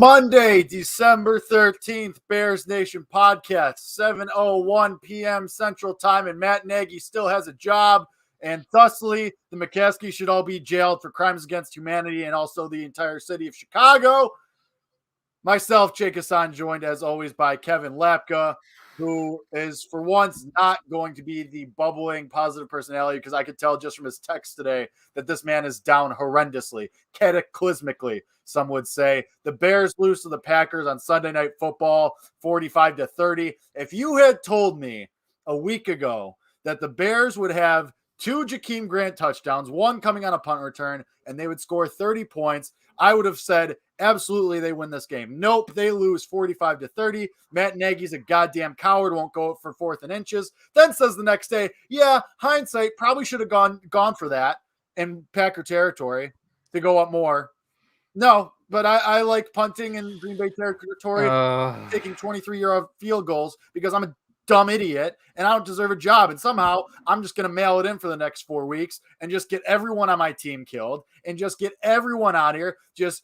Monday, December 13th, Bears Nation podcast, 7:01 p.m. Central Time, and Matt Nagy still has a job, and thusly, the McCaskies should all be jailed for crimes against humanity and also the entire city of Chicago. Myself, Jake Hassan, joined as always by Kevin Lapka, who is for once not going to be the bubbling positive personality, because I could tell just from his text today that this man is down horrendously, cataclysmically, some would say. The Bears lose to the Packers on Sunday Night Football, 45-30. If you had told me a week ago that the Bears would have two Jakeem Grant touchdowns, one coming on a punt return, and they would score 30 points, I would have said, absolutely, they win this game. Nope, they lose 45-30. Matt Nagy's a goddamn coward, won't go for 4th and inches. Then says the next day, yeah, hindsight, probably should have gone for that in Packer territory to go up more. No, but I like punting in Green Bay territory, taking 23-yard field goals because I'm a dumb idiot and I don't deserve a job. And somehow I'm just going to mail it in for the next 4 weeks and just get everyone on my team killed and just get everyone out here just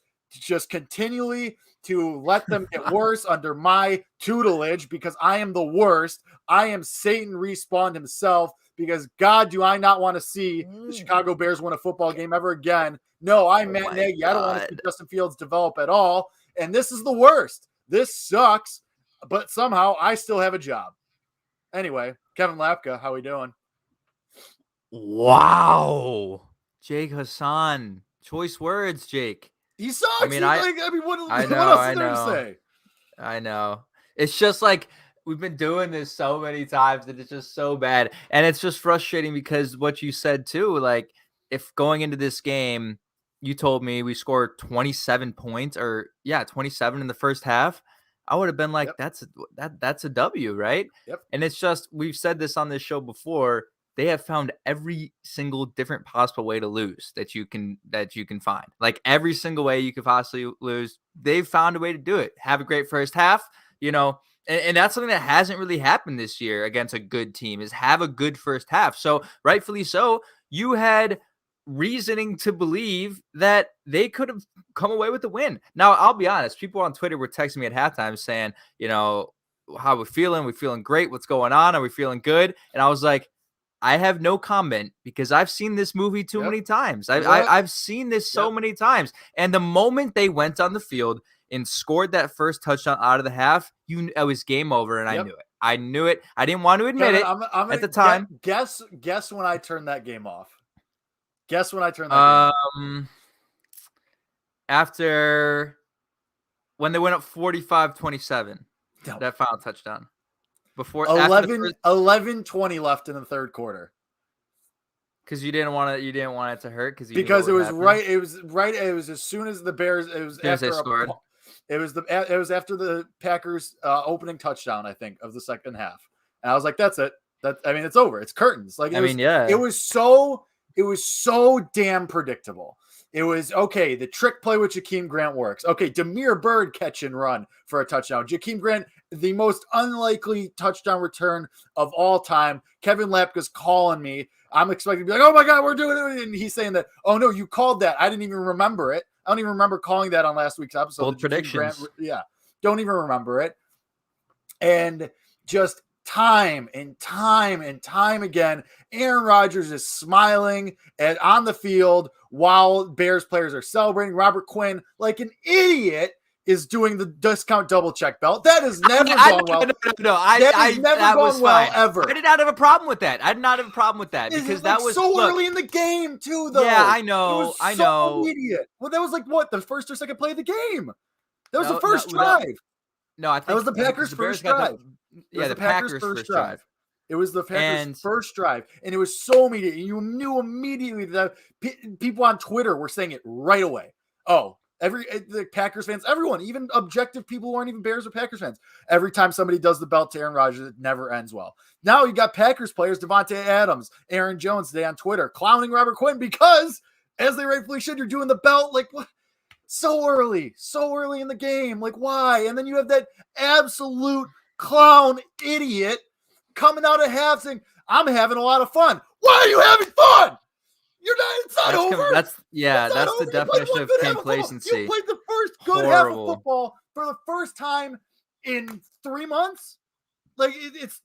continually to let them get worse under my tutelage, because I am the worst. I am Satan respawned himself, because God, do I not want to see the Chicago Bears win a football game ever again. No, I'm Matt Nagy. I don't want to see Justin Fields develop at all. And this is the worst. This sucks, but somehow I still have a job. Anyway, Kevin Lapka, how we doing? Wow. Jake Hassan. Choice words, Jake. He sucks. What else is there to say? I know. It's just like we've been doing this so many times that it's just so bad. And it's just frustrating because what you said too, like if going into this game, you told me we scored 27 points 27 in the first half, I would have been like, yep. That's a W, right? Yep. And it's just, we've said this on this show before, they have found every single different possible way to lose that you can find. Like every single way you could possibly lose, they've found a way to do it. Have a great first half, and that's something that hasn't really happened this year against a good team, is have a good first half. So rightfully so, you had reasoning to believe that they could have come away with the win. Now, I'll be honest, people on Twitter were texting me at halftime saying, how we're feeling. We're feeling great. What's going on? Are we feeling good? And I was like, I have no comment, because I've seen this movie too many times. I've seen this so many times. And the moment they went on the field and scored that first touchdown out of the half, it was game over, and I knew it. I knew it. I didn't want to admit it at the time. Guess when I turned that game off. Guess when I turned that game off. After when they went up 45-27, that final touchdown. Before 11:20 left in the third quarter. Because you didn't want it to hurt, because it was right. It was as soon as the Bears. It was after they scored. It was after the Packers opening touchdown, I think, of the second half. And I was like, that's it. It's over. It's curtains. It was so damn predictable. It was, okay, the trick play with Jakeem Grant works. Okay, Damiere Byrd catch and run for a touchdown. Jakeem Grant, the most unlikely touchdown return of all time. Kevin Lapka's calling me. I'm expecting to be like, oh my God, we're doing it. And he's saying that, oh no, you called that. I didn't even remember it. I don't even remember calling that on last week's episode. Bold predictions. Don't even remember it. And just time and time and time again, Aaron Rodgers is smiling on the field while Bears players are celebrating. Robert Quinn, like an idiot, is doing the discount double check belt. That has never gone well. That was fine. Ever. I did not have a problem with that. Because that was so early in the game too, though. Yeah, I know. I know. Idiot. Well, that was like what, the first or second play of the game. That was the first drive. I think that was the Packers' first drive. The Packers' first drive. It was the Packers' first drive, and it was so immediate. You knew immediately that people on Twitter were saying it right away. Oh, the Packers fans, everyone, even objective people who aren't even Bears or Packers fans. Every time somebody does the belt to Aaron Rodgers, it never ends well. Now you got Packers players, Devontae Adams, Aaron Jones today on Twitter, clowning Robert Quinn because, as they rightfully should, you're doing the belt like what? So early in the game. Like, why? And then you have that absolute clown idiot coming out of half saying, I'm having a lot of fun. Why are you having fun? It's not over. That's the over. definition of complacency. You played the first good half of football for the first time in 3 months. Like it's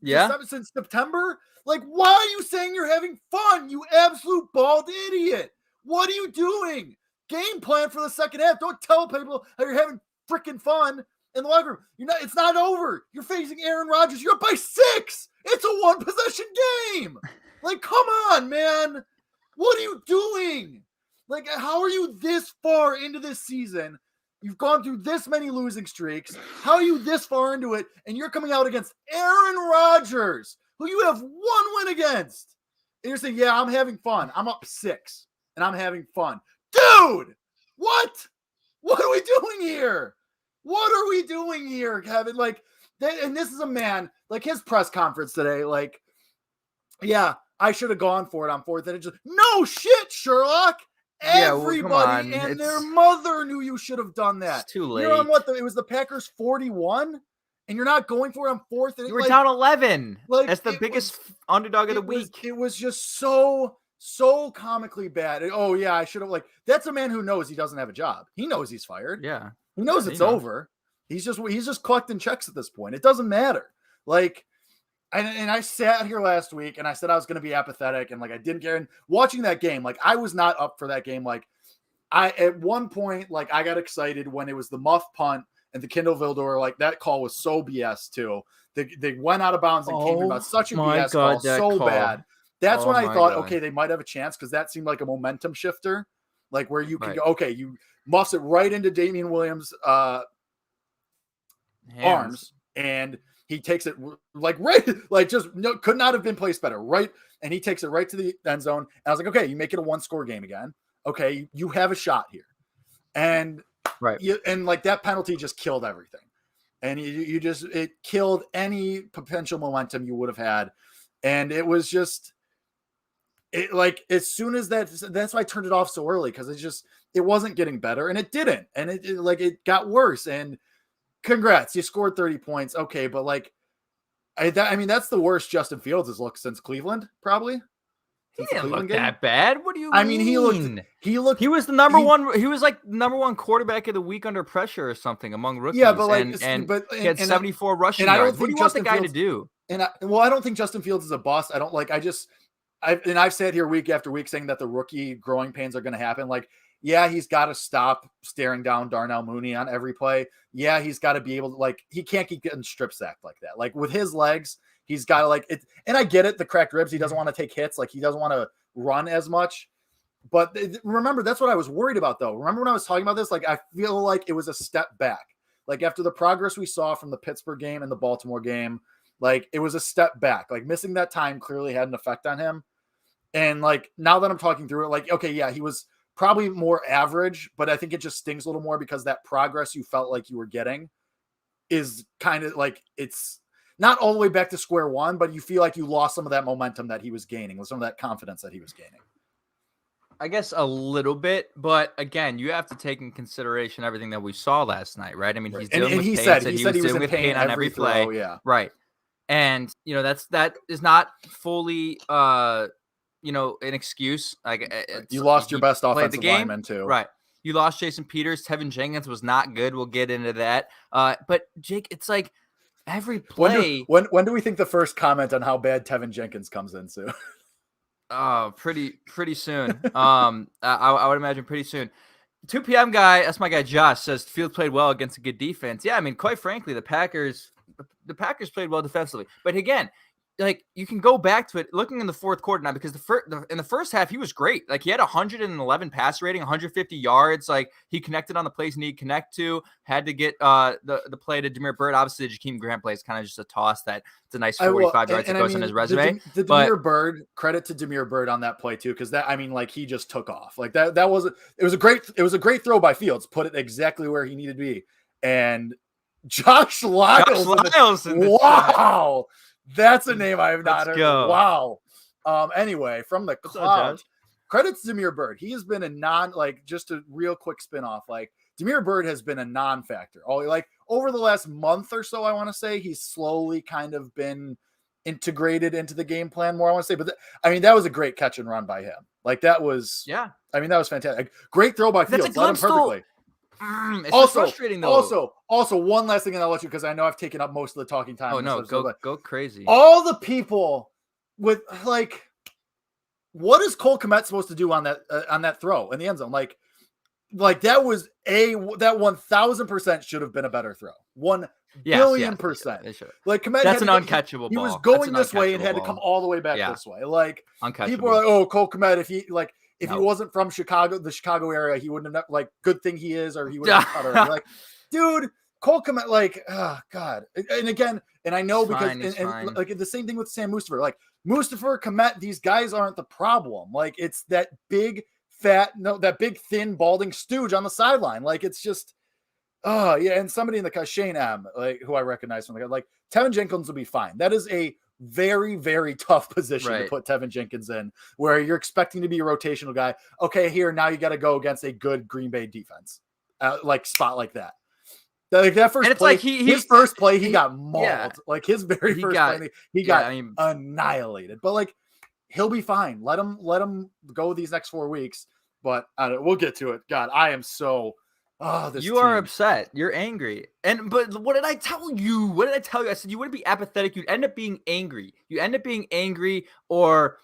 since September. Like, why are you saying you're having fun? You absolute bald idiot. What are you doing? Game plan for the second half. Don't tell people that you're having freaking fun in the locker room. It's not over. You're facing Aaron Rodgers. You're up by 6. It's a 1 possession game. Like, come on, man. What are you doing? Like, how are you this far into this season? You've gone through this many losing streaks. How are you this far into it? And you're coming out against Aaron Rodgers, who you have 1 win against. And you're saying, yeah, I'm having fun. I'm up 6 and I'm having fun. Dude, what? What are we doing here? What are we doing here, Kevin? Like, and this is a man, like his press conference today, like, yeah, I should have gone for it on 4th. And it just, no shit, Sherlock. Everybody and their mother knew you should have done that. It's too late. You're on it was the Packers 41, and you're not going for it on 4th. And you were down 11. Like, that's the biggest underdog of the week. It was just so comically bad. Oh yeah, I should have that's a man who knows he doesn't have a job. He knows he's fired. Yeah. He knows it's over. He's just collecting checks at this point. It doesn't matter. Like, and I sat here last week and I said I was going to be apathetic and I didn't care. And watching that game, I was not up for that game. At one point, I got excited when it was the muff punt and the Kindle Vildor, that call was so BS too. They went out of bounds and came about such a BS call, so bad. That's when I thought, okay, they might have a chance because that seemed like a momentum shifter, where you can go, okay, you muffs it right into Damian Williams' arms and he takes it could not have been placed better, right? And he takes it right to the end zone. And I was like, okay, you make it a 1-score game again. Okay, you have a shot here, and that penalty just killed everything, and it killed any potential momentum you would have had, and it was just as soon as that's why I turned it off so early because it wasn't getting better, and it didn't, and it got worse. And congrats, you scored 30 points. Okay, but that's the worst Justin Fields has looked since Cleveland, probably. He didn't look that bad. What do you mean? I mean, he looked. He was the number one. He was number one quarterback of the week under pressure or something among rookies. Yeah, but he had 74 rushing yards. What do you want the guy to do? And I don't think Justin Fields is a bust. I don't I've sat here week after week saying that the rookie growing pains are going to happen. Yeah, he's got to stop staring down Darnell Mooney on every play. Yeah, he's got to be able to he can't keep getting strip sacked like that. With his legs, he's got to it. And I get it, the cracked ribs. He doesn't want to take hits. He doesn't want to run as much. But remember, that's what I was worried about, though. Remember when I was talking about this? I feel like it was a step back. After the progress we saw from the Pittsburgh game and the Baltimore game, it was a step back. Missing that time clearly had an effect on him. And now that I'm talking through it, okay, yeah, he was probably more average, but I think it just stings a little more because that progress you felt like you were getting is kind of it's not all the way back to square one, but you feel like you lost some of that momentum that he was gaining, with some of that confidence that he was gaining. I guess a little bit, but again, you have to take in consideration everything that we saw last night, right? I mean, he's dealing with pain. He was dealing with pain on every play. Yeah. Right. And, that is not fully, an excuse. You lost your best offensive lineman too. Right. You lost Jason Peters. Tevin Jenkins was not good. We'll get into that. But Jake, it's every play. When do we think the first comment on how bad Tevin Jenkins comes in, Sue? Pretty soon. I would imagine pretty soon. 2 p.m. guy, that's my guy Josh, says Fields played well against a good defense. Yeah, I mean, quite frankly, the Packers played well defensively. But again, you can go back to it looking in the fourth quarter now, because in the first half he was great. He had 111 pass rating, 150 yards. He connected on the plays he needed to connect to. Had to get the play to Demir Bird. Obviously, the Jakeem Grant play is kind of just a toss. It's a nice 45 yards that goes on his resume. The Demir Bird, credit to Demir Bird on that play too, because he just took off. That was it was a great throw by Fields. Put it exactly where he needed to be. And Josh Lyles. Wow. That's a name I have not heard. Wow. Anyway, from the cloud, credit to Demir Bird. He has been a just a real quick spin-off. Demir Bird has been a non-factor. Over the last month or so, I want to say, he's slowly kind of been integrated into the game plan more, I want to say. But that was a great catch and run by him. Like that was, that was fantastic. Great throw by Fields. Led him perfectly. It's also frustrating though. Also, one last thing, and I'll let you, because I know I've taken up most of the talking time. Oh no, go crazy. All the people with like, what is Cole Kmet supposed to do on that throw in the end zone? Like that was that 1000% should have been a better throw. 1,000,000,000%. Like Kmet, that's an uncatchable ball. He was going this way and had to come all the way back this way. Like people are like, oh, Cole Kmet, if he wasn't from Chicago, the Chicago area, he wouldn't have, like, good thing he is, or he would have cut her. Like, dude, Cole Kmet, like, oh God. And again, and I know and like the same thing with Sam Mustipher. Like Mustipher, Kmet, these guys aren't the problem. Like it's that big thin balding stooge on the sideline. Like it's just, oh yeah. And somebody in the Shane M, like who I recognize from like Tevin Jenkins will be fine. That is a very, very tough position to put Tevin Jenkins in, where you're expecting to be a rotational guy. Okay, here now you got to go against a good Green Bay defense, like spot like that. Like that first play, his first play, he got mauled. Yeah. Like his very first play, he got annihilated. But like he'll be fine. Let him go these next 4 weeks. But we'll get to it. God, I am so. You are upset. You're angry. But what did I tell you? I said you wouldn't be apathetic. You'd end up being angry. Or,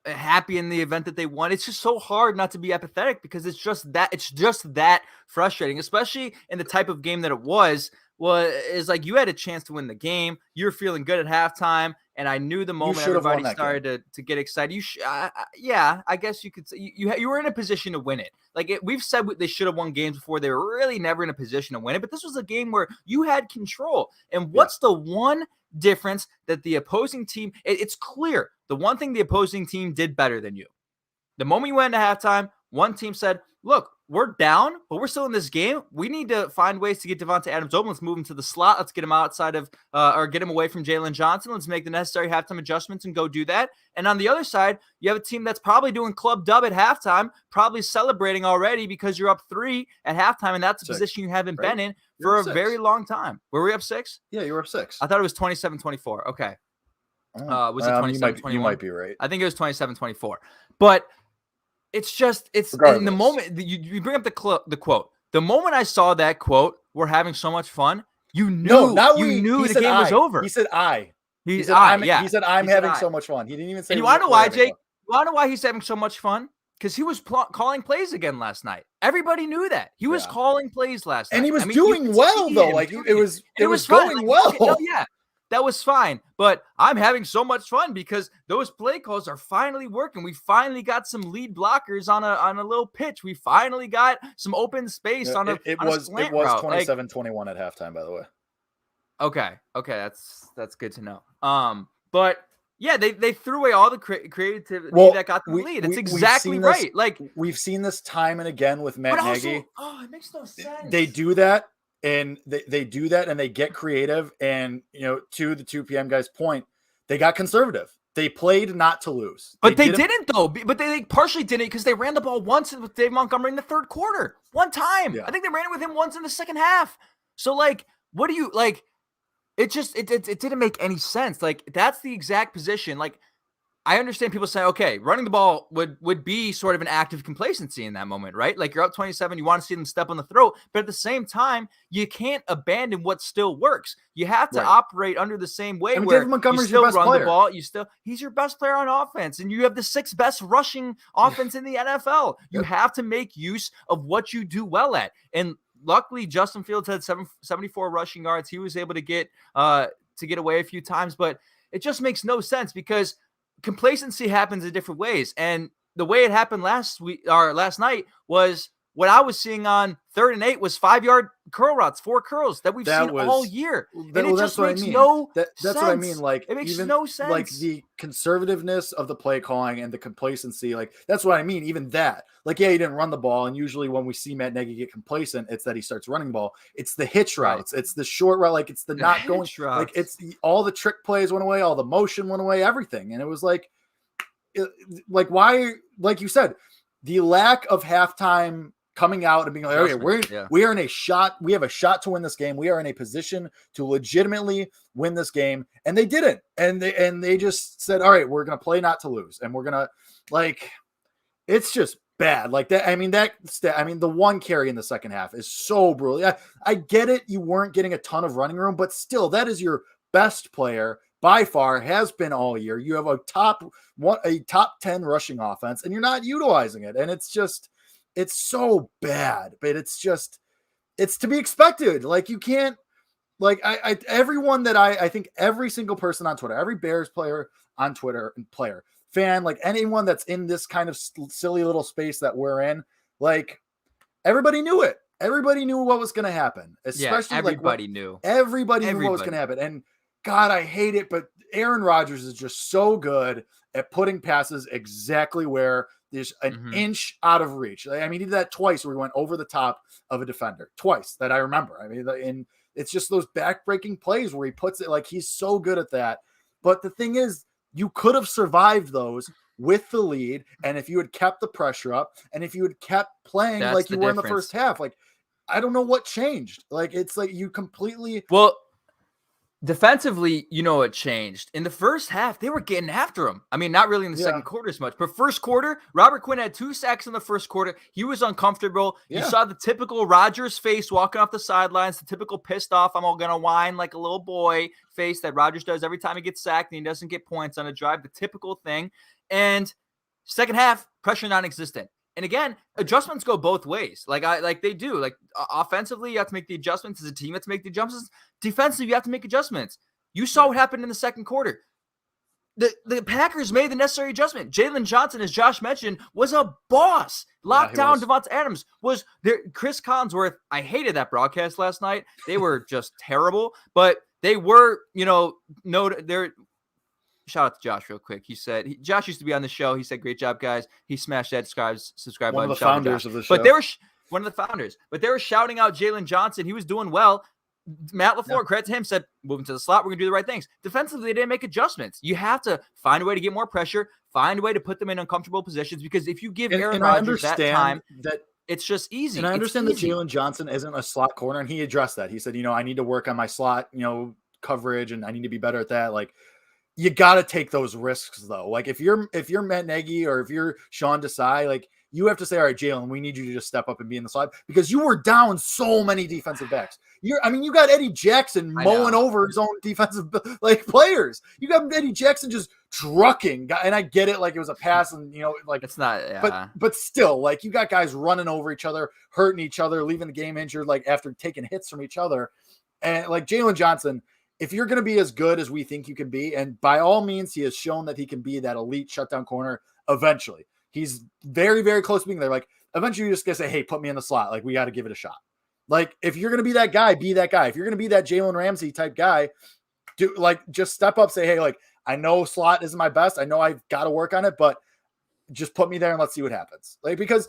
happy in the event that they won. It's just so hard not to be apathetic because it's just that frustrating, especially in the type of game that it was is like you had a chance to win the game. You were feeling good at halftime. And I knew the moment everybody started to get excited. I guess you could say you were in a position to win it. Like we've said they should have won games before. They were really never in a position to win it. But this was a game where you had control. And what's the one difference that the opposing team? It's clear. The one thing the opposing team did better than you. The moment you went into halftime, one team said, look, we're down, but we're still in this game. We need to find ways to get Devontae Adams open. Let's move him to the slot. Let's get him outside of or get him away from Jalen Johnson. Let's make the necessary halftime adjustments and go do that. And on the other side, you have a team that's probably doing club dub at halftime, probably celebrating already because you're up 3 at halftime, and that's a position you haven't been in for a very long time. Were we up 6? Yeah, you were up 6. I thought it was 27-24. Okay. Was it 27-21? You might be right. I think it was 27-24. But it's in the moment you bring up the quote. The moment I saw that quote, "We're having so much fun," you knew the game was over. He said He said I'm having so much fun. He didn't even say. And you want to know why, Jake? You want to know why he's having so much fun? Because he was calling plays again last night. Everybody knew that he was calling plays last night, and he was doing well though. Like it was going well. Okay, no, yeah. That was fine, but I'm having so much fun because those play calls are finally working. We finally got some lead blockers on a little pitch. We finally got some open space on a slant route. 27-21 at halftime, by the way. Okay, that's good to know. But yeah, they threw away all the creativity that got the lead. It's exactly right. Like we've seen this time and again with Matt Nagy. It makes no sense. They do that. And they do that and they get creative. And, to the 2 p.m. guys' point, they got conservative. They played not to lose. But they didn't, though. But they partially didn't because they ran the ball once with Dave Montgomery in the third quarter. One time. Yeah. I think they ran it with him once in the second half. So, like, what do you – like, it didn't make any sense. Like, that's the exact position. Like, I understand people say, okay, running the ball would be sort of an act of complacency in that moment, right? Like you're up 27, you want to see them step on the throat, but at the same time, you can't abandon what still works. You have to operate under the same way where David Montgomery's you still your best run player. The ball. He's your best player on offense, and you have the 6th best rushing offense in the NFL. You have to make use of what you do well at. And luckily, Justin Fields had 74 rushing yards. He was able to get away a few times, but it just makes no sense because complacency happens in different ways. And the way it happened last night was what I was seeing on 3rd and 8 was 5-yard curl routes, 4 curls that we've seen all year. And it just makes no sense. That's what I mean. Like it makes no sense. Like the conservativeness of the play calling and the complacency, like that's what I mean. Even that, like, yeah, he didn't run the ball. And usually when we see Matt Nagy get complacent, it's that he starts running the ball. It's the hitch routes. It's the short route. Like it's the not going. Like it's all the trick plays went away. All the motion went away. Everything. And it was like why, like you said, the lack of halftime coming out and being like, okay, we are in a shot. We have a shot to win this game. We are in a position to legitimately win this game. And they didn't. And they just said, all right, we're going to play not to lose. And we're going to it's just bad. Like that. I mean, the one carry in the second half is so brutal. I get it. You weren't getting a ton of running room, but still that is your best player by far, has been all year. You have a top 10 rushing offense and you're not utilizing it. And it's so bad, but it's to be expected. Like you can't, like everyone that I think every single person on Twitter, every Bears player on Twitter and player fan, like anyone that's in this kind of silly little space that we're in, like everybody knew it. Everybody knew what was going to happen. Especially everybody knew. Everybody knew what was going to happen. And God, I hate it, but Aaron Rodgers is just so good at putting passes exactly where there's an inch out of reach. I mean, he did that twice where he went over the top of a defender. Twice that I remember. I mean, and it's just those back-breaking plays where he puts it, like he's so good at that. But the thing is, you could have survived those with the lead, and if you had kept the pressure up, and if you had kept playing like you were in the first half, like I don't know what changed. Like it's like you completely defensively, it changed. In the first half, they were getting after him. I mean, not really in the second quarter as much, but first quarter, Robert Quinn had 2 sacks in the first quarter. He was uncomfortable. Yeah. You saw the typical Rodgers face walking off the sidelines, the typical pissed off, I'm all going to whine like a little boy face that Rodgers does every time he gets sacked and he doesn't get points on a drive, the typical thing. And second half, pressure non-existent. And again, adjustments go both ways. Like they do. Like offensively, you have to make the adjustments. As a team, you have to make the adjustments. Defensively, you have to make adjustments. You saw what happened in the second quarter. The Packers made the necessary adjustment. Jalen Johnson, as Josh mentioned, was a boss. Locked down Devonta Adams. Was there. Chris Collinsworth, I hated that broadcast last night. They were just terrible. But they were, they're. Shout out to Josh real quick. He said, Josh used to be on the show. He said, great job, guys. He smashed that subscribe one button. One of the founders of the show. But they were one of the founders. But they were shouting out Jalen Johnson. He was doing well. Matt LaFleur, credit to him, said, moving to the slot, we're going to do the right things. Defensively, they didn't make adjustments. You have to find a way to get more pressure, find a way to put them in uncomfortable positions, because if you give Aaron Rodgers that time, it's just easy. And I understand that Jalen Johnson isn't a slot corner, and he addressed that. He said, I need to work on my slot, coverage, and I need to be better at that. Like, you got to take those risks though. Like if you're Matt Nagy or if you're Sean Desai, like you have to say, all right, Jalen, we need you to just step up and be in the slot, because you were down so many defensive backs. You got Eddie Jackson mowing over his own defensive players. You got Eddie Jackson just trucking, and I get it, like it was a pass, and it's not. Yeah. But still, like you got guys running over each other, hurting each other, leaving the game injured, like after taking hits from each other, and like Jalen Johnson. If you're going to be as good as we think you can be, and by all means, he has shown that he can be that elite shutdown corner eventually. He's very, very close to being there. Like, eventually you're just going to say, hey, put me in the slot. Like, we got to give it a shot. Like, if you're going to be that guy, be that guy. If you're going to be that Jalen Ramsey type guy, just step up, say, hey, like, I know slot isn't my best. I know I've got to work on it, but just put me there and let's see what happens. Like, because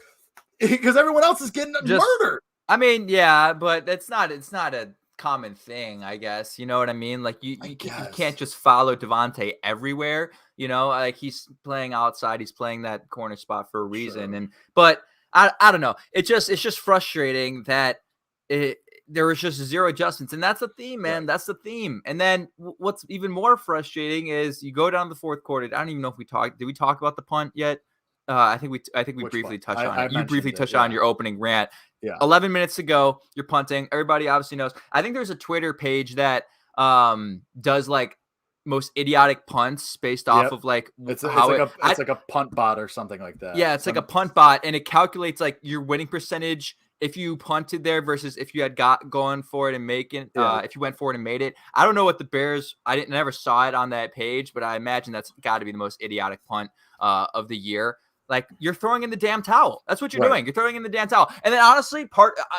everyone else is getting murdered. I mean, yeah, but it's not a common thing, I guess. You know what I mean? Like you can't just follow Devontae everywhere. Like he's playing outside, he's playing that corner spot for a reason. Sure. But I don't know. It's just frustrating that there was just zero adjustments, and that's the theme, man. Right. That's the theme. And then what's even more frustrating is you go down the fourth quarter. I don't even know if did we talk about the punt yet? I think we briefly touched on it. You briefly touched on your opening rant. Yeah. 11 minutes to go. You're punting. Everybody obviously knows. I think there's a Twitter page that does like most idiotic punts based off of like it's like a punt bot or something like that. Yeah, it's like a punt bot, and it calculates like your winning percentage if you punted there versus if you had going for it and making if you went for it and made it. I don't know what the Bears. I never saw it on that page, but I imagine that's got to be the most idiotic punt of the year. Like, you're throwing in the damn towel. That's what you're doing. You're throwing in the damn towel. And then, honestly,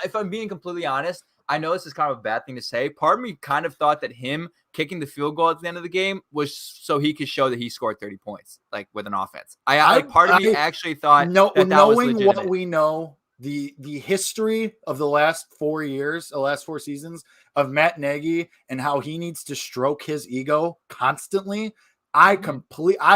if I'm being completely honest, I know this is kind of a bad thing to say. Part of me kind of thought that him kicking the field goal at the end of the game was so he could show that he scored 30 points, like, with an offense. Part of me actually thought that was legitimate. What we know, the history of the last 4 years, the last 4 seasons of Matt Nagy and how he needs to stroke his ego constantly, I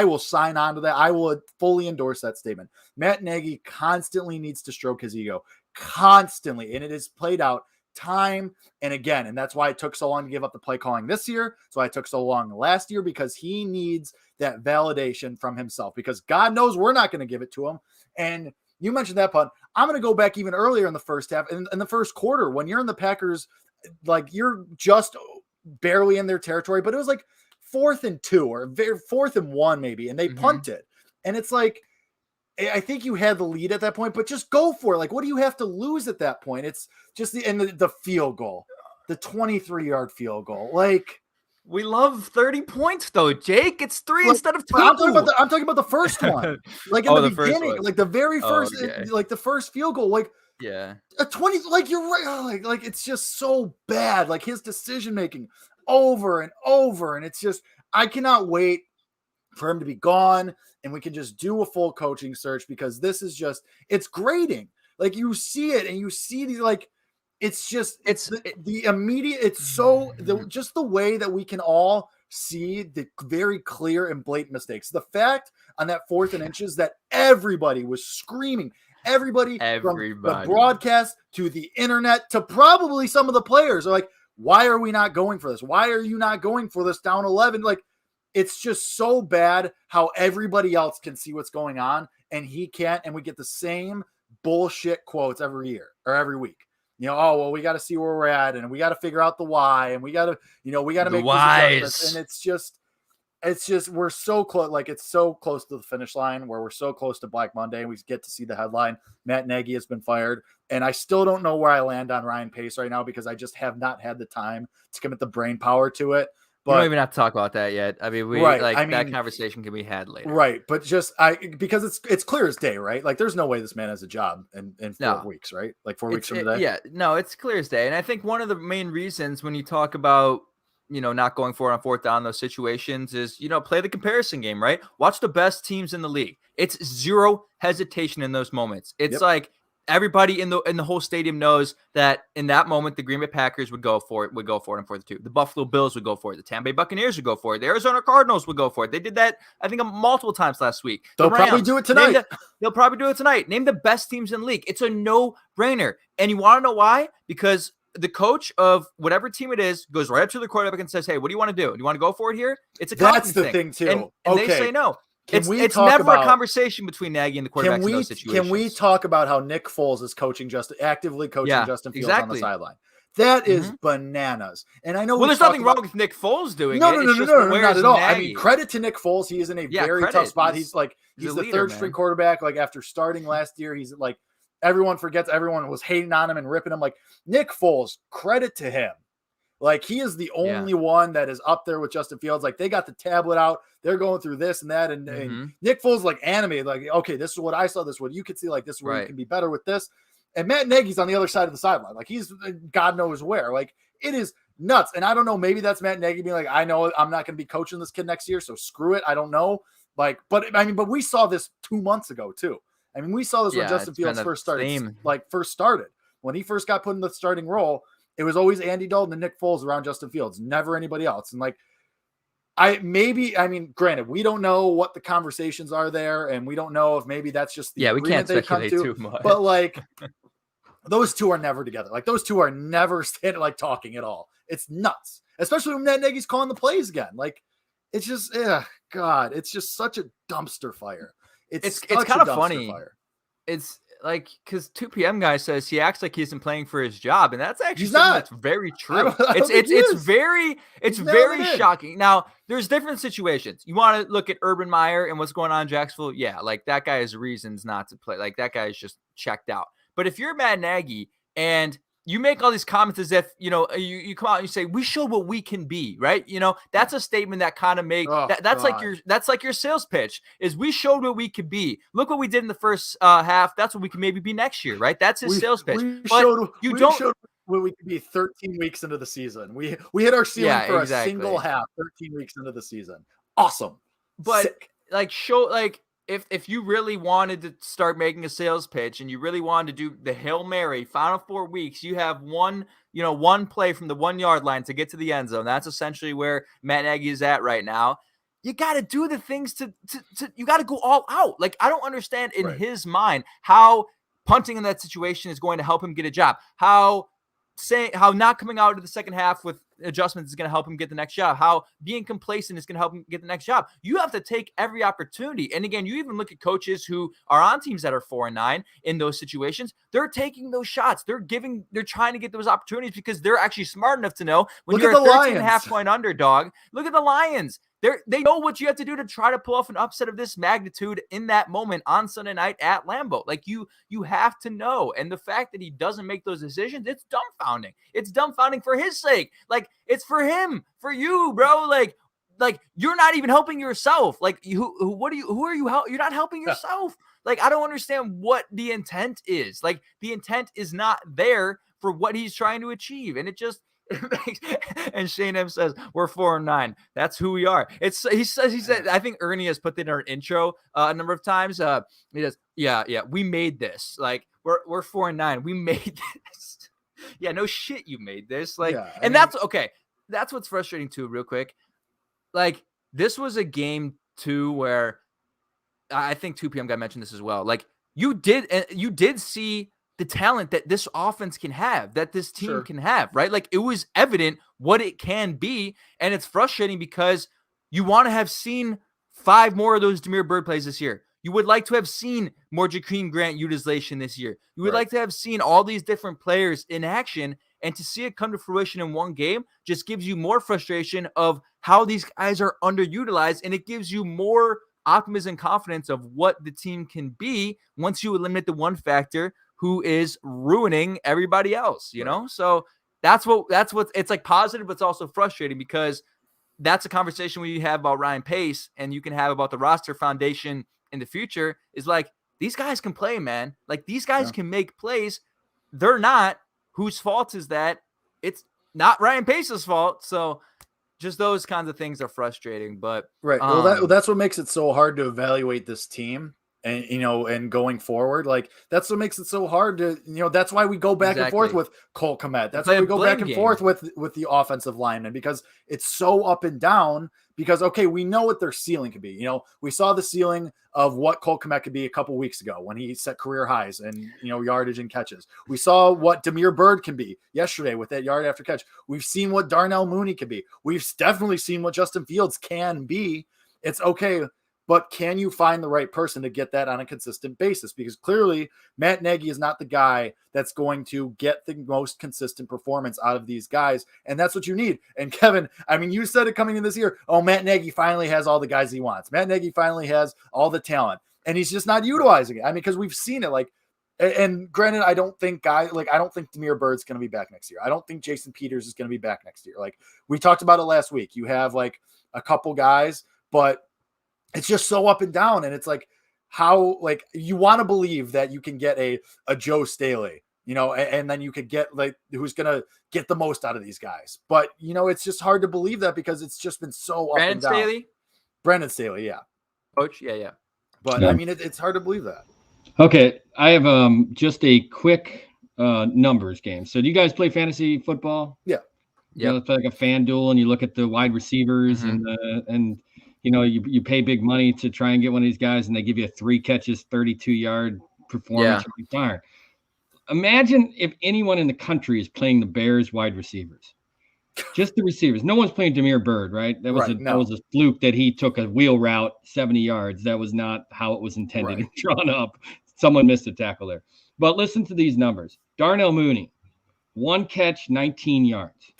will sign on to that. I will fully endorse that statement. Matt Nagy constantly needs to stroke his ego, constantly, and it is played out time and again. And that's why it took so long to give up the play calling this year. That's why it took so long last year, because he needs that validation from himself, because God knows we're not going to give it to him. And you mentioned that punt. I'm going to go back even earlier in the first half, in the first quarter, when you're in the Packers, like you're just barely in their territory, but it was like 4th and 2 or 4th and 1 maybe, and they punted. And it's like, I think you had the lead at that point, but just go for it. Like, what do you have to lose at that point? It's just the field goal, the 23-yard field goal. Like, we love 30 points though, Jake. It's 3 instead of 2. I'm talking about the first one. Like in the beginning, like the very first, like the first field goal, like a 20, like you're right. Like it's just so bad. Like his decision making over and over. And it's just, I cannot wait for him to be gone, and we can just do a full coaching search, because this is just, it's grating. Like you see it, and you see these, like, it's just, the immediate, it's so, just the way that we can all see the very clear and blatant mistakes. The fact on that 4th and inches that everybody was screaming, everybody from the broadcast to the internet to probably some of the players are like, why are we not going for this? Why are you not going for this down 11? Like, it's just so bad how everybody else can see what's going on and he can't. And we get the same bullshit quotes every year or every week. You know, oh, well, we got to see where we're at, and we got to figure out the why, and we got to make these adjustments. And it's just, we're so close. Like, it's so close to the finish line where we're so close to Black Monday, and we get to see the headline, Matt Nagy has been fired. And I still don't know where I land on Ryan Pace right now, because I just have not had the time to commit the brain power to it. But we don't even have to talk about that yet. I mean, that conversation can be had later. Right. But just, because it's clear as day, right? Like, there's no way this man has a job in 4 weeks, right? Like 4 weeks from today. Yeah, no, it's clear as day. And I think one of the main reasons when you talk about, not going for it on 4th down, those situations is, play the comparison game, right? Watch the best teams in the league. It's zero hesitation in those moments. It's like, everybody in the whole stadium knows that in that moment, the Green Bay Packers would go for it on 4th and 2. The Buffalo Bills would go for it. The Tampa Bay Buccaneers would go for it. The Arizona Cardinals would go for it. They did that, I think, multiple times last week. They'll probably do it tonight. They'll probably do it tonight. Name the best teams in the league. It's a no-brainer. And you want to know why? Because the coach of whatever team it is goes right up to the quarterback and says, hey, what do you want to do? Do you want to go for it here? It's a confidence thing. That's the thing, too. And they say no. It's never a conversation between Nagy and the quarterback in those situations. Can we talk about how Nick Foles is actively coaching Justin Fields on the sideline? That is bananas. And I know there's nothing wrong with Nick Foles doing it. No, not at all. I mean, credit to Nick Foles. He is in a very tough spot. He's the leader, third string quarterback. Like, after starting last year, he's like, everyone forgets, everyone was hating on him and ripping him. Like, Nick Foles, credit to him. Like, he is the only one that is up there with Justin Fields. Like, they got the tablet out. They're going through this and that. And Nick Foles, like, animated. Like, okay, this is what I saw. This is what you could see. Like, this is where you can be better with this. And Matt Nagy's on the other side of the sideline. Like, he's God knows where. Like, it is nuts. And I don't know. Maybe that's Matt Nagy being like, I know I'm not going to be coaching this kid next year, so screw it. I don't know. Like, but we saw this 2 months ago, too. I mean, we saw this when Justin Fields first started. When he first got put in the starting role, it was always Andy Dalton and Nick Foles around Justin Fields, never anybody else. And granted, we don't know what the conversations are there, and we don't know if maybe that's just the we can't speculate too much. But like, those two are never together. Like, those two are never standing talking at all. It's nuts, especially when Matt Nagy's calling the plays again. Like, it's just, God, it's just such a dumpster fire. It's kind of funny. It's like, because 2 p.m. guy says he acts like he isn't playing for his job, and that's actually something that's very true. It's very shocking. Now, there's different situations. You want to look at Urban Meyer and what's going on in Jacksonville? Yeah, like, that guy has reasons not to play. Like, that guy is just checked out. But if you're Matt Nagy and you make all these comments as if, you come out and you say, we showed what we can be, right? That's a statement that kind of makes that's like your sales pitch is, we showed what we could be. Look what we did in the first half. That's what we can maybe be next year, right? That's his sales pitch. We showed what we could be 13 weeks into the season. We hit our ceiling for a single half 13 weeks into the season. Awesome. But sick. If you really wanted to start making a sales pitch and you really wanted to do the Hail Mary, final 4 weeks, you have one play from the 1 yard line to get to the end zone. That's essentially where Matt Nagy is at right now. You got to do the things to you got to go all out. Like, I don't understand in his mind how punting in that situation is going to help him get a job. How not coming out of the second half with adjustments is going to help him get the next job. How being complacent is going to help him get the next job. You have to take every opportunity. And again, you even look at coaches who are on teams that are 4-9 in those situations. They're taking those shots. They're trying to get those opportunities because they're actually smart enough to know when you're a 13.5 point underdog. Look at the Lions. They know what you have to do to try to pull off an upset of this magnitude in that moment on Sunday night at Lambeau. Like you have to know. And the fact that he doesn't make those decisions, it's dumbfounding. It's dumbfounding for his sake. Like it's for him, for you, bro. Like you're not even helping yourself. Like who are you helping? You're not helping yourself. Like I don't understand what the intent is. Like the intent is not there for what he's trying to achieve. And it just, and Shane M says we're 4-9. That's who we are. He said I think Ernie has put in our intro a number of times. He says, yeah, we made this. Like we're 4-9. We made this. Yeah, no shit, you made this. Like, that's okay. That's what's frustrating too. Real quick, like this was a game too where I think 2 p.m. guy mentioned this as well. Like you did see the talent that this offense can have, that this team can have, right? Like it was evident what it can be. And it's frustrating because you want to have seen 5 more of those Damiere Byrd plays this year. You would like to have seen more Jakeem Grant utilization this year. You would like to have seen all these different players in action, and to see it come to fruition in one game just gives you more frustration of how these guys are underutilized. And it gives you more optimism and confidence of what the team can be once you eliminate the one factor who is ruining everybody else, you know? So that's what it's like positive, but it's also frustrating because that's a conversation we have about Ryan Pace and you can have about the roster foundation in the future is like, these guys can play, man. Like these guys can make plays. They're not. Whose fault is that? It's not Ryan Pace's fault. So just those kinds of things are frustrating, but well, that's what makes it so hard to evaluate this team. And, and going forward, like that's what makes it so hard to, that's why we go back and forth with Cole Kmet. That's why we go back and forth with the offensive linemen, because it's so up and down because, okay, we know what their ceiling could be. We saw the ceiling of what Cole Kmet could be a couple weeks ago when he set career highs and, yardage and catches. We saw what Damiere Byrd can be yesterday with that yard after catch. We've seen what Darnell Mooney can be. We've definitely seen what Justin Fields can be. It's okay. But can you find the right person to get that on a consistent basis? Because clearly Matt Nagy is not the guy that's going to get the most consistent performance out of these guys. And that's what you need. And Kevin, I mean, you said it coming in this year, Matt Nagy finally has all the guys he wants. Matt Nagy finally has all the talent and he's just not utilizing it. I mean, because we've seen it and granted, I don't think Damiere Byrd's going to be back next year. I don't think Jason Peters is going to be back next year. Like we talked about it last week. You have like a couple guys, but it's just so up and down. And it's like how, like, you want to believe that you can get a Joe Staley, and then you could get like, who's going to get the most out of these guys. But, it's just hard to believe that because it's just been so up and down. Brandon Staley. Yeah. Coach. Yeah. But I mean, it's hard to believe that. Okay. I have just a quick numbers game. So do you guys play fantasy football? Yeah. You play like a FanDuel and you look at the wide receivers and you pay big money to try and get one of these guys and they give you a 3 catches, 32-yard performance. Yeah. Imagine if anyone in the country is playing the Bears wide receivers, just the receivers. No one's playing Damiere Byrd, right? That was a fluke that he took a wheel route 70 yards. That was not how it was intended and drawn up. Someone missed a tackle there. But listen to these numbers. Darnell Mooney, 1 catch, 19 yards,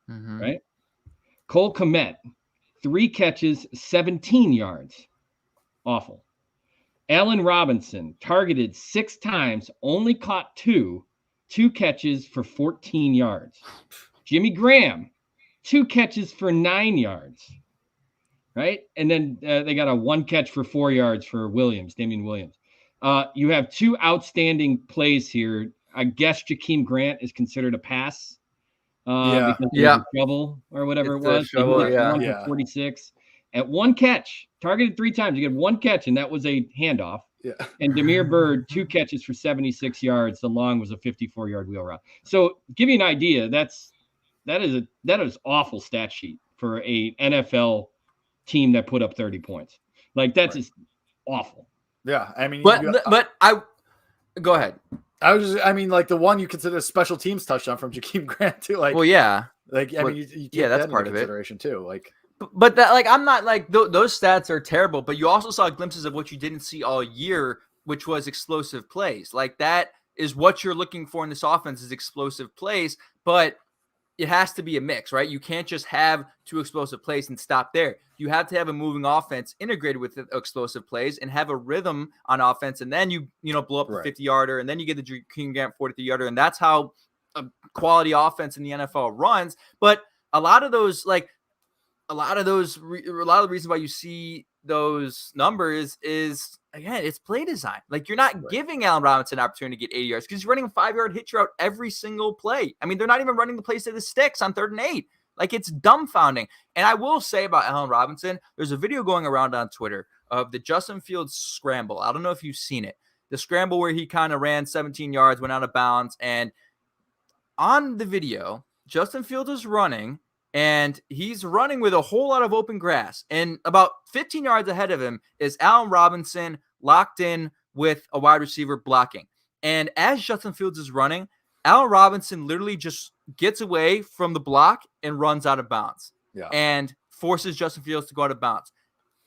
right? Cole Kmet, 3 catches, 17 yards. Awful. Allen Robinson targeted 6 times, only caught 2 catches for 14 yards. Jimmy Graham, 2 catches for 9 yards. Right? And then they got a 1 catch for 4 yards for Damian Williams. You have 2 outstanding plays here. I guess Jakeem Grant is considered a pass. Because of trouble or whatever it was. Trouble, 46 at 1 catch, targeted 3 times. You get 1 catch, and that was a handoff. Yeah. And Damiere Byrd, 2 catches for 76 yards. The long was a 54-yard wheel route. So give you an idea, that is awful stat sheet for a NFL team that put up 30 points. Like that's just awful. Yeah, I mean, Go ahead. Like the one you consider a special teams touchdown from Jakeem Grant too. Like, well, yeah, like I mean, you take yeah, that's that part into of it. consideration too. Like, but that, like, I'm not like those stats are terrible, but you also saw glimpses of what you didn't see all year, which was explosive plays. Like that is what you're looking for in this offense is explosive plays, but it has to be a mix, right? You can't just have 2 explosive plays and stop there. You have to have a moving offense integrated with explosive plays and have a rhythm on offense. And then you blow up the 50-yarder, and then you get the King Grant 43-yarder. And that's how a quality offense in the NFL runs. But a lot of the reasons why you see those numbers is, again, it's play design. Like, you're not giving Allen Robinson an opportunity to get 80 yards because he's running a 5-yard hitch route every single play. I mean, they're not even running the plays to the sticks on 3rd and 8. Like, it's dumbfounding. And I will say about Allen Robinson, there's a video going around on Twitter of the Justin Fields scramble. I don't know if you've seen it. The scramble where he kind of ran 17 yards, went out of bounds. And on the video, Justin Fields is running, and he's running with a whole lot of open grass. And about 15 yards ahead of him is Allen Robinson locked in with a wide receiver blocking. And as Justin Fields is running, Allen Robinson literally just gets away from the block and runs out of bounds and forces Justin Fields to go out of bounds.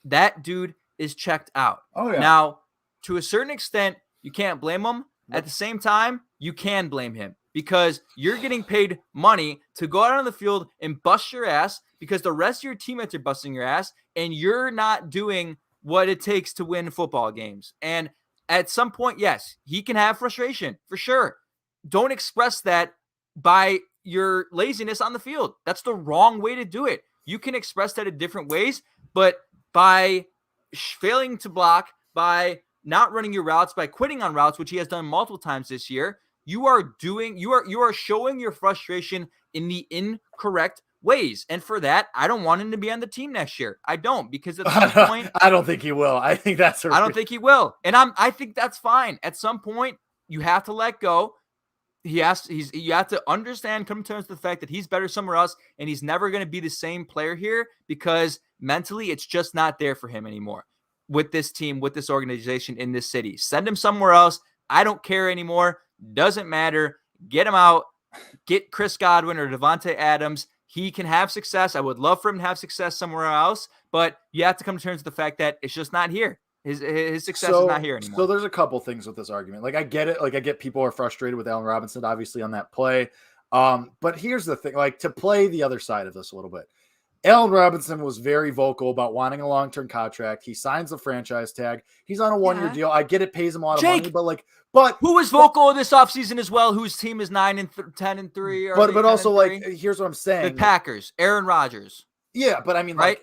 That dude is checked out. Oh, yeah. Now, to a certain extent, you can't blame him. At the same time, you can blame him, because you're getting paid money to go out on the field and bust your ass because the rest of your teammates are busting your ass, and you're not doing what it takes to win football games. And at some point, yes, he can have frustration for sure. Don't express that by your laziness on the field. That's the wrong way to do it. You can express that in different ways, but by failing to block, by not running your routes, by quitting on routes, which he has done multiple times this year, you are showing your frustration in the incorrect ways. And for that, I don't want him to be on the team next year. I don't, because at some point, I don't think he will. I think that's I don't think he will. And I think that's fine. At some point, you have to let go. You have to understand, come to terms with the fact that he's better somewhere else, and he's never going to be the same player here, because mentally it's just not there for him anymore with this team, with this organization, in this city. Send him somewhere else. I don't care anymore. Doesn't matter. Get him out. Get Chris Godwin or Devontae Adams. He can have success. I would love for him to have success somewhere else, but you have to come to terms with the fact that it's just not here. His success is not here anymore. So there's a couple things with this argument. Like, I get it. Like, I get people are frustrated with Allen Robinson, obviously, on that play. But here's the thing, like, to play the other side of this a little bit. Allen Robinson was very vocal about wanting a long-term contract. He signs the franchise tag. He's on a one-year deal. I get it, pays him a lot of money, but who was vocal this offseason as well, whose team is 9-10-3? But also, like, here's what I'm saying. The Packers, Aaron Rodgers. Yeah, but I mean, right? Like,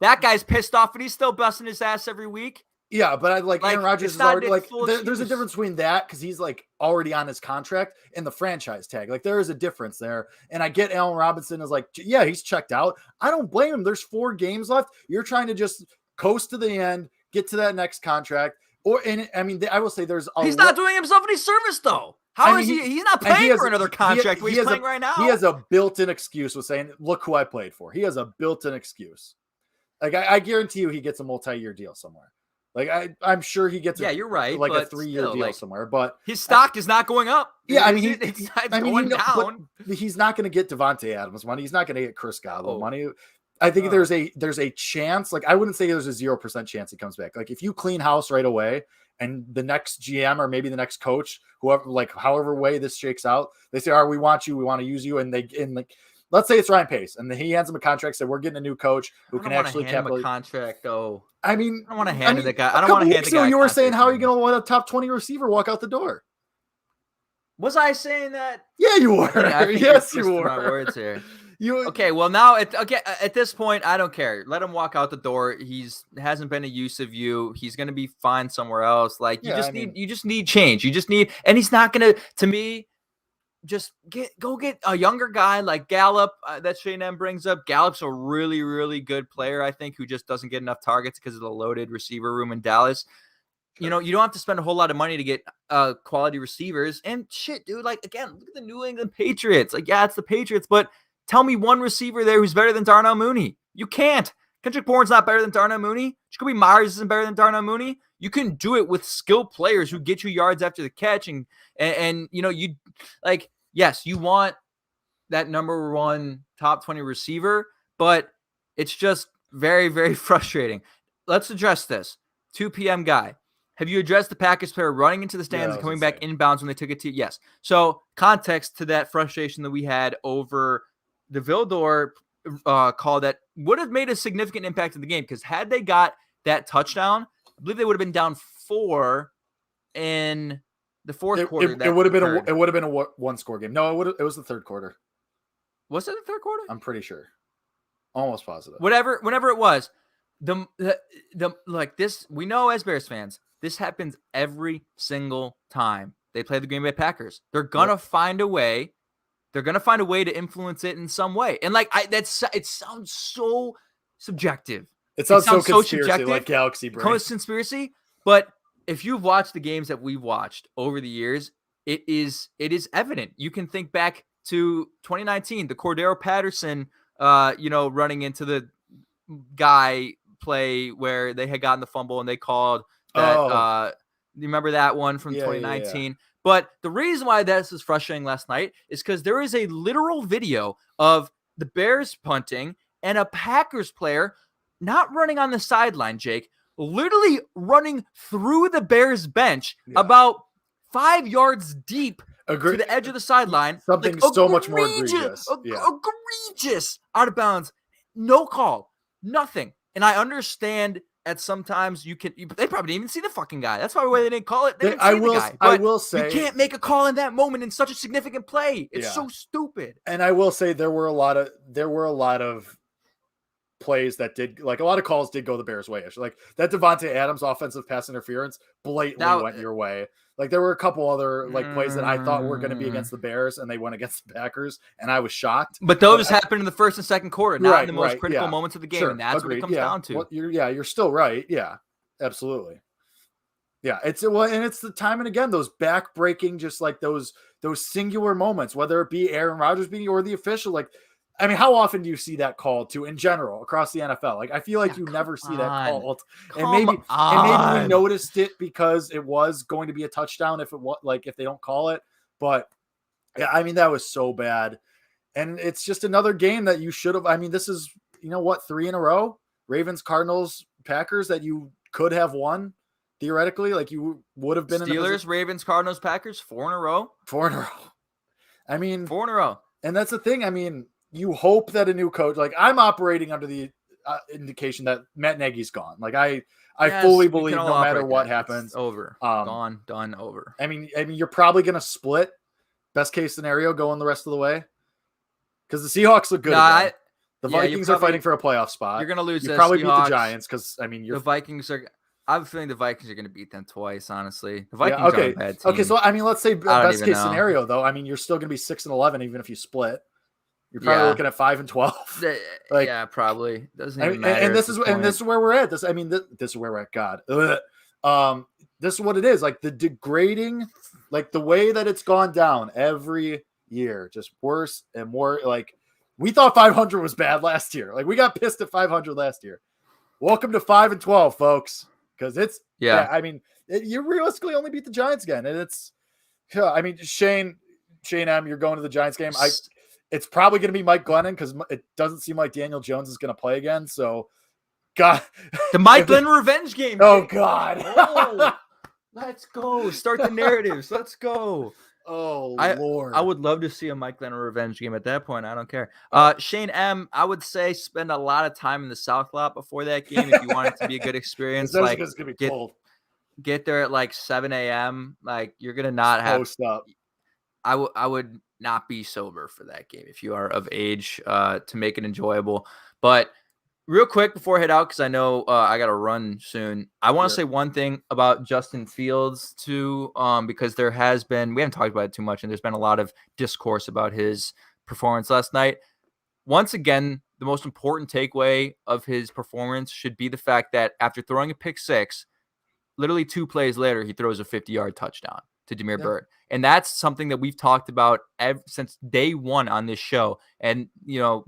that guy's pissed off, and he's still busting his ass every week. Yeah, but Aaron Rodgers is already, like, there's a difference between that, because he's, like, already on his contract, and the franchise tag. Like, there is a difference there. And I get Allen Robinson is like, yeah, he's checked out. I don't blame him. There's 4 games left. You're trying to just coast to the end, get to that next contract. I will say he's not doing himself any service, though. He's not playing for another contract where he's playing right now. He has a built-in excuse with saying, look who I played for. He has a built-in excuse. Like, I guarantee you he gets a multi-year deal somewhere. Like, I'm sure he gets you're right, like a 3-year deal somewhere, but his stock is not going up. Yeah, I mean, it's going down. But he's not going to get Devontae Adams money. He's not going to get Chris Godwin money. I think there's a chance. Like, I wouldn't say there's a 0% chance he comes back. Like, if you clean house right away, and the next GM or maybe the next coach, whoever, like, however way this shakes out, they say, "All right, we want you. We want to use you," and let's say it's Ryan Pace, and he hands him a contract. Said, "We're getting a new coach who can actually hand him a contract." Though, I mean, I don't want to hand the guy. I don't want to hand the guy. So you were saying, how are you going to let a top 20 receiver walk out the door? Was I saying that? Yeah, you were. Yes, you were. My words here. Okay, well, now at this point, I don't care. Let him walk out the door. Hasn't been a use of you. He's going to be fine somewhere else. Like, you just need change. You just need, and he's not going to me. Just go get a younger guy like Gallup that Shane M brings up. Gallup's a really, really good player, I think, who just doesn't get enough targets because of the loaded receiver room in Dallas. Sure. You know, you don't have to spend a whole lot of money to get quality receivers. And shit, dude, like, again, look at the New England Patriots. Like, yeah, it's the Patriots, but tell me one receiver there who's better than Darnell Mooney. You can't. Kendrick Bourne's not better than Darnell Mooney. Jacoby Myers isn't better than Darnell Mooney. You can do it with skilled players who get you yards after the catch. And you like, yes, you want that number 1 top 20 receiver, but it's just very, very frustrating. Let's address this. 2 p.m. guy. Have you addressed the Packers player running into the stands and coming back inbounds when they took it to you? Yes. So context to that frustration that we had over the Vildor call that would have made a significant impact in the game, because had they got that touchdown, I believe they would have been down 4 in the fourth quarter. It would have been a one-score game. No, it was the third quarter. Was it the third quarter? I'm pretty sure. Almost positive. Whenever it was, the like this, we know as Bears fans, this happens every single time they play the Green Bay Packers. They're gonna find a way. They're gonna find a way to influence it in some way. And like it sounds so subjective. It sounds so conspiracy, like galaxy brain. Conspiracy. But if you've watched the games that we've watched over the years, it is evident. You can think back to 2019, the Cordero Patterson, running into the guy play where they had gotten the fumble and they called that. You remember that one from 2019? Yeah. But the reason why this is frustrating last night is because there is a literal video of the Bears punting and a Packers player not running on the sideline, Jake, literally running through the Bears bench about 5 yards deep to the edge of the sideline. Something so much more egregious. Egregious. Out of bounds. No call. Nothing. And I understand at sometimes they probably didn't even see the fucking guy. That's probably why they didn't call it. They didn't see the guy. I will say, you can't make a call in that moment in such a significant play. It's so stupid. And I will say there were a lot of plays that did, like, a lot of calls did go the Bears' way. Like that Devontae Adams offensive pass interference blatantly went your way. Like there were a couple other plays that I thought were going to be against the Bears and they went against the Packers, and I was shocked. But those happened in the first and second quarter, not in the most critical moments of the game. Sure, and that's what it comes down to. Well, you're still right. Yeah, absolutely. Yeah, and it's the time and again, those back-breaking, just like those singular moments, whether it be Aaron Rodgers being or the official. Like, I mean, how often do you see that called to in general across the NFL? Like, I feel like you never see that called. And maybe we noticed it because it was going to be a touchdown if they don't call it. But yeah, I mean, that was so bad. And it's just another game that you should have. I mean, this is, 3 in a row? Ravens, Cardinals, Packers that you could have won theoretically. Like you would have been Steelers, Ravens, Cardinals, Packers, 4 in a row. 4 in a row. I mean, 4 in a row. And that's the thing. I mean, you hope that a new coach, like I'm operating under the indication that Matt Nagy's gone. Like I fully believe no matter what happens, it's over, gone, done, over. I mean, you're probably going to split. Best case scenario, going the rest of the way, because the Seahawks look good. The Vikings are fighting for a playoff spot. You're going to lose. You probably beat the Giants because the Vikings are. I have a feeling the Vikings are going to beat them twice. Honestly, the Vikings are a bad team. Okay, so I mean, let's say best case scenario though. I mean, you're still going to be 6-11 even if you split. You're probably looking at 5-12. Yeah, probably doesn't even matter. And this is where we're at. This is where we're at. God, this is what it is. Like the degrading, like the way that it's gone down every year, just worse and more. Like we thought 500 was bad last year. Like we got pissed at 500 last year. Welcome to 5-12, folks. Because it's I mean, you realistically only beat the Giants again, and it's. I mean, Shane M, you're going to the Giants game. It's probably going to be Mike Glennon because it doesn't seem like Daniel Jones is going to play again. So, God, the Mike Glennon revenge game. Oh God, let's go. Start the narratives. Let's go. Oh Lord, I would love to see a Mike Glennon revenge game at that point. I don't care. Shane M, I would say spend a lot of time in the South lot before that game if you want it to be a good experience. Like it's gonna be cold. Get there at like 7 a.m. Like you're gonna not have. Post up. I would not be sober for that game if you are of age to make it enjoyable. But real quick before I head out, because I know I got to run soon, I want to say one thing about Justin Fields too, because we haven't talked about it too much, and there's been a lot of discourse about his performance last night. Once again, the most important takeaway of his performance should be the fact that after throwing a pick six, literally 2 plays later, he throws a 50-yard touchdown to Damiere Byrd. And that's something that we've talked about since day one on this show. And,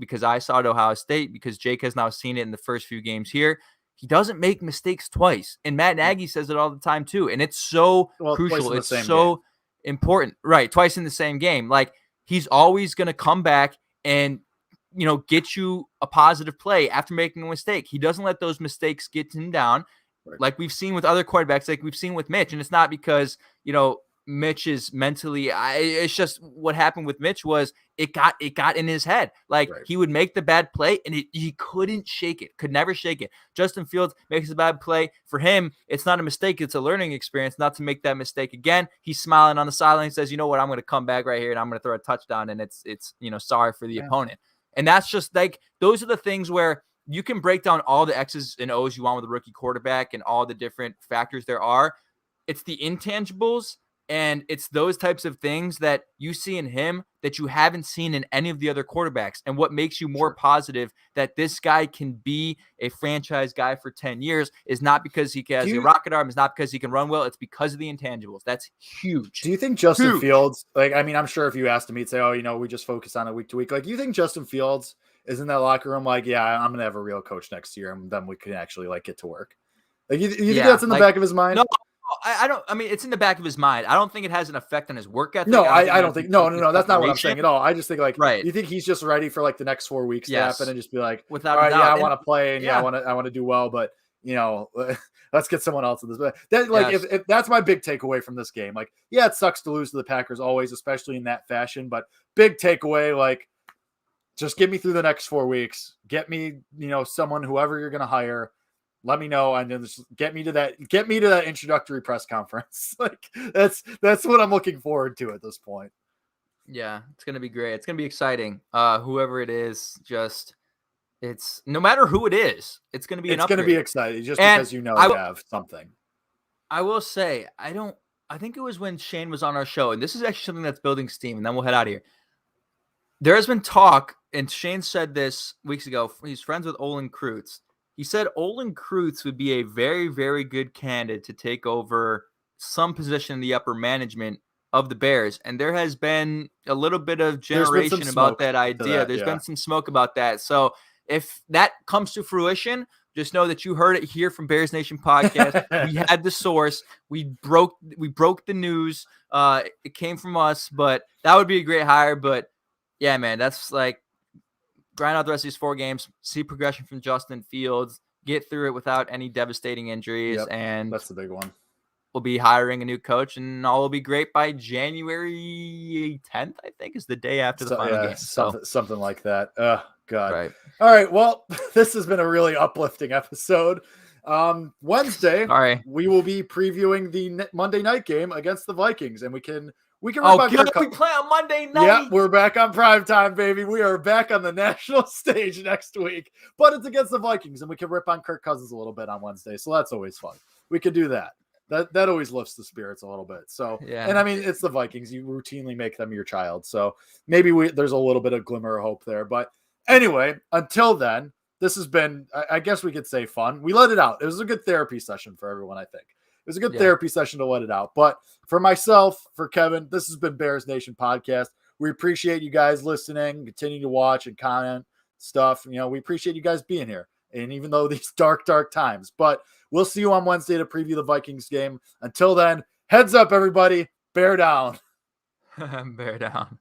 because I saw it at Ohio State, because Jake has now seen it in the first few games here, He doesn't make mistakes twice. And Matt Nagy says it all the time too. And it's so crucial. It's so important. Right. Twice in the same game. Like, he's always going to come back and, get you a positive play after making a mistake. He doesn't let those mistakes get him down. Right. Like we've seen with other quarterbacks, like we've seen with Mitch. And it's not because, Mitch is mentally, it's just what happened with Mitch was it got in his head. Like he would make the bad play and he couldn't shake it, could never shake it. Justin Fields makes a bad play. For him, it's not a mistake. It's a learning experience not to make that mistake again. He's smiling on the sideline. He says, you know what, I'm going to come back right here and I'm going to throw a touchdown. And it's sorry for the opponent. And that's just like, those are the things where you can break down all the X's and O's you want with a rookie quarterback and all the different factors there are. It's the intangibles. And it's those types of things that you see in him that you haven't seen in any of the other quarterbacks. And what makes you more positive that this guy can be a franchise guy for 10 years is not because he has a rocket arm. It's not because he can run well. It's because of the intangibles. That's huge. Do you think Justin Fields, I'm sure if you asked him, he'd say, we just focus on it week to week. Like, you think Justin Fields is in that locker room like, yeah, I'm going to have a real coach next year and then we can actually get to work? Like, you think that's in the back of his mind? No. It's in the back of his mind. I don't think it has an effect on his work ethic. No, I don't think. No. That's not what I'm saying at all. I just think right. You think he's just ready for the next 4 weeks to happen and just be like, without all right, a doubt. I want to play and I want to do well, but let's get someone else in this. But that if that's my big takeaway from this game. Like, yeah, it sucks to lose to the Packers always, especially in that fashion. But big takeaway, just get me through the next 4 weeks. Get me, someone, whoever you're going to hire. Let me know and then just get me to that introductory press conference. That's what I'm looking forward to at this point. Yeah, it's going to be great. It's going to be exciting. Whoever it is, it's no matter who it is, it's going to be it's going to be exciting just because you have something. I will say, I think it was when Shane was on our show, and this is actually something that's building steam, and then we'll head out of here. There has been talk, and Shane said this weeks ago. He's friends with Olin Kreutz. He said Olin Kreutz would be a very, very good candidate to take over some position in the upper management of the Bears. And there has been a little bit of generation about that idea. There's been some smoke about that. So if that comes to fruition, just know that you heard it here from Bears Nation Podcast. We had the source. We broke the news. It came from us, but that would be a great hire. But yeah, man, that's grind out the rest of these 4 games, see progression from Justin Fields, get through it without any devastating injuries. And that's the big one. We'll be hiring a new coach and all will be great by January 10th, I think is the day after the final game. Something like that. Oh, God. Right. All right. Well, this has been a really uplifting episode. Wednesday, we will be previewing the Monday night game against the Vikings, and we can we play on Monday night. Yeah, we're back on prime time, baby. We are back on the national stage next week, but it's against the Vikings, and we can rip on Kirk Cousins a little bit on Wednesday, so that's always fun. We could do that. That always lifts the spirits a little bit. So, yeah. And I mean, it's the Vikings. You routinely make them your child, so maybe there's a little bit of glimmer of hope there. But anyway, until then, this has been, I guess we could say, fun. We let it out. It was a good therapy session for everyone, I think. It was a good therapy session to let it out. But for myself, for Kevin, this has been Bears Nation Podcast. We appreciate you guys listening, continue to watch and comment stuff. We appreciate you guys being here. And even though these dark times, but we'll see you on Wednesday to preview the Vikings game. Until then, heads up, everybody. Bear down. Bear down.